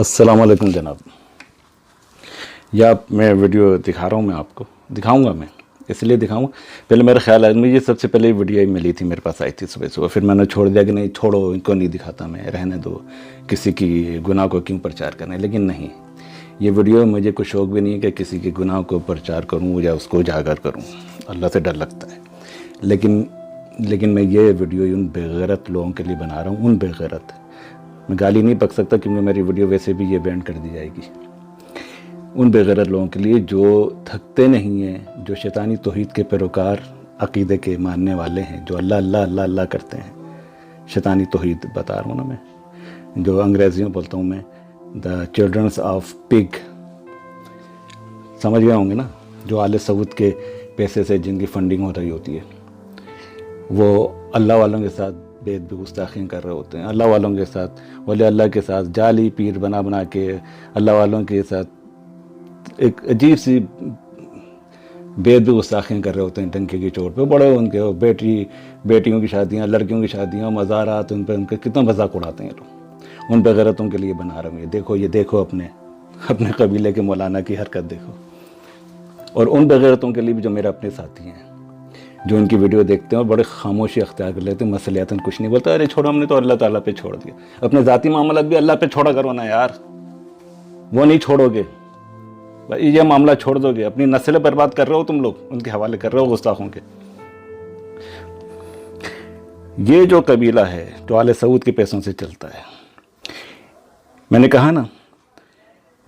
السلام علیکم جناب. میں ویڈیو دکھا رہا ہوں، میں آپ کو دکھاؤں گا. میں اس لیے دکھاؤں گا، پہلے میرا خیال ہے مجھے سب سے پہلے ویڈیو ملی تھی، میرے پاس آئی تھی صبح، پھر میں نے چھوڑ دیا کہ نہیں چھوڑو، ان کو نہیں دکھاتا میں، رہنے دو، کسی کی گناہ کو کیوں پرچار کرنے. لیکن نہیں، یہ ویڈیو مجھے کوئی شوق بھی نہیں ہے کہ کسی کے گناہ کو پرچار کروں یا اس کو اجاگر کروں. اللہ سے ڈر لگتا ہے. لیکن میں یہ ویڈیو ان بے غیرت لوگوں کے لیے بنا رہا ہوں. ان بے غیرت، میں گالی نہیں بک سکتا کیونکہ میری ویڈیو ویسے بھی یہ بینڈ کر دی جائے گی. ان بے غیرت لوگوں کے لیے جو تھکتے نہیں ہیں، جو شیطانی توحید کے پیروکار عقیدے کے ماننے والے ہیں، جو اللہ اللہ اللہ اللہ کرتے ہیں. شیطانی توحید بتا رہا ہوں نا میں، جو انگریزی میں بولتا ہوں میں، دا چلڈرنس آف پگ. سمجھ گئے ہوں گے نا، جو آل سعود کے پیسے سے جن کی فنڈنگ ہو رہی ہوتی ہے، وہ اللہ والوں کے ساتھ بے گستاخیاں کر رہے ہوتے ہیں. اللہ والوں کے ساتھ، ولی اللہ کے ساتھ جعلی پیر بنا کے اللہ والوں کے ساتھ ایک عجیب سی بے گستاخیاں کر رہے ہوتے ہیں ٹنکے کی چوٹ پہ. بڑے ان کے بیٹیوں کی شادیاں، لڑکیوں کی شادیاں، مزارات، ان پہ ان کے کتنا مذاق اڑاتے ہیں لوگ. ان بغیرتوں کے لیے بنا رہا ہوں. یہ دیکھو اپنے قبیلے کے مولانا کی حرکت دیکھو. اور ان بغیرتوں کے لیے بھی جو میرے اپنے ساتھی ہیں، جو ان کی ویڈیو دیکھتے ہیں اور بڑے خاموشی اختیار کر لیتے ہیں، مسئلیاتاً کچھ نہیں بولتا. ارے چھوڑو، ہم نے تو اللہ تعالیٰ پہ چھوڑ دیا. اپنے ذاتی معاملات بھی اللہ پہ چھوڑا کرو نا یار. وہ نہیں چھوڑو گے، یہ معاملہ چھوڑ دو گے، اپنی نسلیں برباد کر رہے ہو تم لوگ، ان کے حوالے کر رہے ہو گستاخوں کے. یہ جو قبیلہ ہے جو آل سعود کے پیسوں سے چلتا ہے، میں نے کہا نا،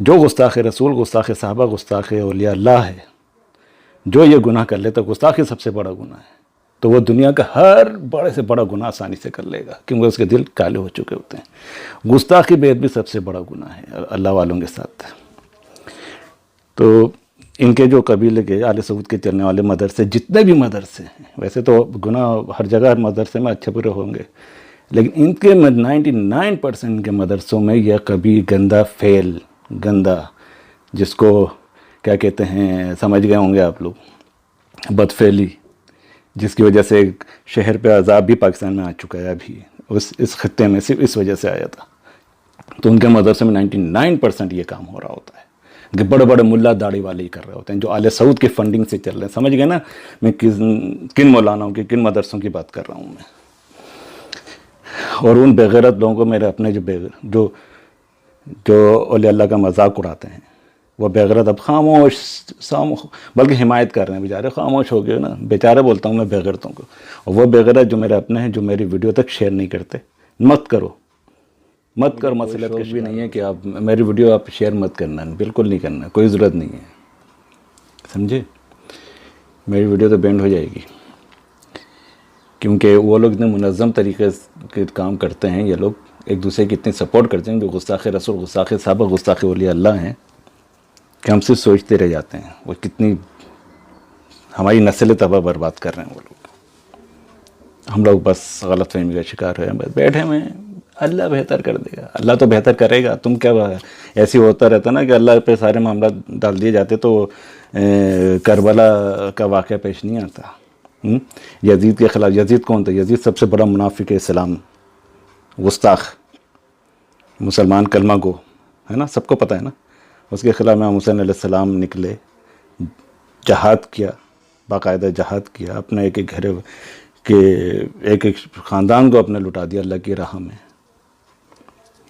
جو گستاخ رسول، گستاخ صحابہ، گستاخ اولیاء اللہ ہے، جو یہ گناہ کر لیتا، گستاخی سب سے بڑا گناہ ہے، تو وہ دنیا کا ہر بڑے سے بڑا گناہ آسانی سے کر لے گا کیونکہ اس کے دل کالے ہو چکے ہوتے ہیں. گستاخی بے ادبی سب سے بڑا گناہ ہے اللہ والوں کے ساتھ. تو ان کے جو قبیلے کے آل سعود کے چلنے والے مدرسے، جتنے بھی مدرسے ہیں، ویسے تو گناہ ہر جگہ ہر مدرسے میں اچھے برے ہوں گے، لیکن ان کے 99% کے مدرسوں میں یہ کبھی گندا، جس کو کیا کہتے ہیں سمجھ گئے ہوں گے آپ لوگ، بدفعلی، جس کی وجہ سے شہر پہ عذاب بھی پاکستان میں آ چکا ہے ابھی، اس خطے میں صرف اس وجہ سے آیا تھا. تو ان کے مدرسے میں 99% یہ کام ہو رہا ہوتا ہے کہ بڑے بڑے ملا داڑھی والے ہی کر رہے ہوتے ہیں، جو آل سعود کی فنڈنگ سے چل رہے ہیں. سمجھ گئے نا میں کن مولانوں کی، کن مدرسوں کی بات کر رہا ہوں میں. اور ان بغیرت لوگوں کو میرے اپنے جو اولیاء اللہ کا مذاق اڑاتے ہیں، وہ بغیرت اب خاموش بلکہ حمایت کر رہے ہیں. بیچارے خاموش ہو گئے نا، بیچارے بولتا ہوں میں بغیرتوں کو. اور وہ بغیرت جو میرے اپنے ہیں، جو میری ویڈیو تک شیئر نہیں کرتے، مت کرو. مسئلہ کچھ بھی نہیں ہے کہ آپ میری ویڈیو آپ شیئر مت کرنا، بالکل نہیں کرنا، کوئی ضرورت نہیں ہے. سمجھے؟ میری ویڈیو تو بینڈ ہو جائے گی کیونکہ وہ لوگ اتنے منظم طریقے کے کام کرتے ہیں. یہ لوگ ایک دوسرے کی اتنی سپورٹ کرتے ہیں، جو گستاخ رسول، گستاخ صحابہ، گستاخ اولیاء اللہ ہیں، کہ ہم صرف سوچتے رہ جاتے ہیں وہ کتنی ہماری نسل تباہ برباد کر رہے ہیں. وہ لوگ، ہم لوگ بس غلط فہمی کا شکار ہوئے ہیں، بس بیٹھے ہوئے ہیں. اللہ بہتر کر دے گا، اللہ تو بہتر کرے گا. تم کیا ایسی ہوتا رہتا نا کہ اللہ پہ سارے معاملات ڈال دیے جاتے تو کربلا کا واقعہ پیش نہیں آتا. یزید کے خلاف، یزید کون تھا؟ یزید سب سے بڑا منافق اسلام، گستاخ، مسلمان کلمہ گو ہے نا، سب کو پتہ ہے نا. اس کے خلاف امام حسین علیہ السلام نکلے، جہاد کیا، باقاعدہ جہاد کیا، اپنا ایک گھر کے ایک خاندان کو اپنے لٹا دیا اللہ کی راہ میں.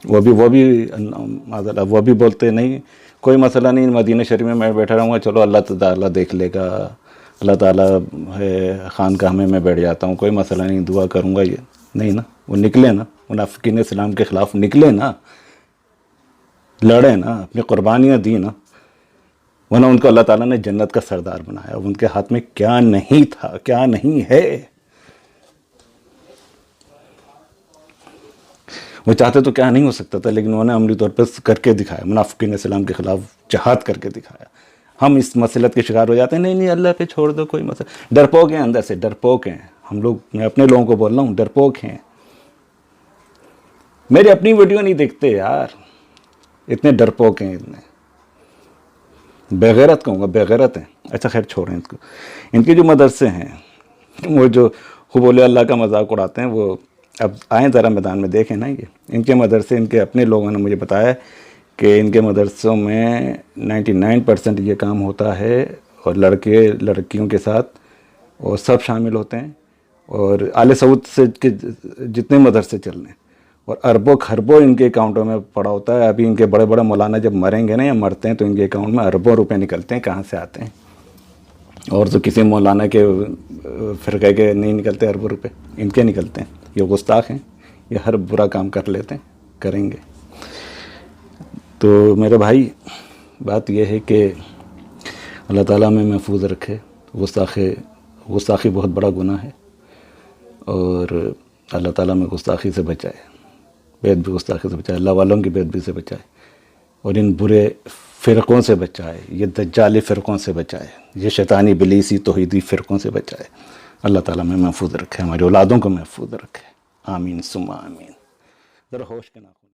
وہ بھی بولتے نہیں کوئی مسئلہ نہیں، مدینہ شریف میں بیٹھا رہوں گا، چلو اللہ تعالیٰ دیکھ لے گا، اللہ تعالیٰ ہے خانقاہ میں بیٹھ جاتا ہوں، کوئی مسئلہ نہیں، دعا کروں گا. یہ نہیں نا، وہ نکلے نا، منافقین اسلام کے خلاف نکلے نا، لڑے نا، اپنی قربانیاں دی نا، ورنہ ان کو اللہ تعالیٰ نے جنت کا سردار بنایا. ان کے ہاتھ میں کیا نہیں تھا، کیا نہیں ہے. وہ چاہتے تو کیا نہیں ہو سکتا تھا، لیکن انہوں نے عملی طور پر کر کے دکھایا، منافقین اسلام کے خلاف جہاد کر کے دکھایا. ہم اس مسئلت کے شکار ہو جاتے ہیں، نہیں اللہ پہ چھوڑ دو، کوئی مسئلہ. ڈرپوک ہیں، اندر سے ڈرپوک ہیں ہم لوگ. میں اپنے لوگوں کو بول رہا ہوں، ڈرپوک ہیں. میری اپنی ویڈیو نہیں دیکھتے یار، اتنے ڈرپوک ہیں، اتنے بغیرت کہوں گا، بغیرت ہیں. اچھا خیر چھوڑیں اس کو. ان کے جو مدرسے ہیں، وہ جو خوب اولیاء اللہ کا مذاق اڑاتے ہیں، وہ اب آئیں ذرا میدان میں دیکھیں نا. یہ ان کے مدرسے، ان کے اپنے لوگوں نے مجھے بتایا کہ ان کے مدرسوں میں 99% یہ کام ہوتا ہے، اور لڑکے لڑکیوں کے ساتھ اور سب شامل ہوتے ہیں، اور آل سعود سے کے جتنے مدرسے چل رہے ہیں، اور اربوں خربوں ان کے اکاؤنٹوں میں پڑا ہوتا ہے۔ ابھی ان کے بڑے بڑے مولانا جب مریں گے نا یا مرتے ہیں تو ان کے اکاؤنٹ میں اربوں روپے نکلتے ہیں، کہاں سے آتے ہیں؟ اور تو کسی مولانا کے فرقے کے نہیں نکلتے اربوں روپے، ان کے نکلتے ہیں۔ یہ گستاخ ہیں، یہ ہر برا کام کر لیتے ہیں، کریں گے۔ تو میرے بھائی، بات یہ ہے کہ اللہ تعالیٰ میں محفوظ رکھے۔ گستاخی بہت بڑا گناہ ہے، اور اللہ تعالیٰ میں گستاخی سے بچائے، بے ادبی گستاخی سے بچائے، اللہ والوں کی بے ادبی سے بچائے، اور ان برے فرقوں سے بچائے، یہ دجالی فرقوں سے بچائے، یہ شیطانی بلیسی توحیدی فرقوں سے بچائے۔ اللہ تعالیٰ میں محفوظ رکھے، ہماری اولادوں کو محفوظ رکھے۔ آمین ثم آمین۔ ذرا ہوش کے ناخن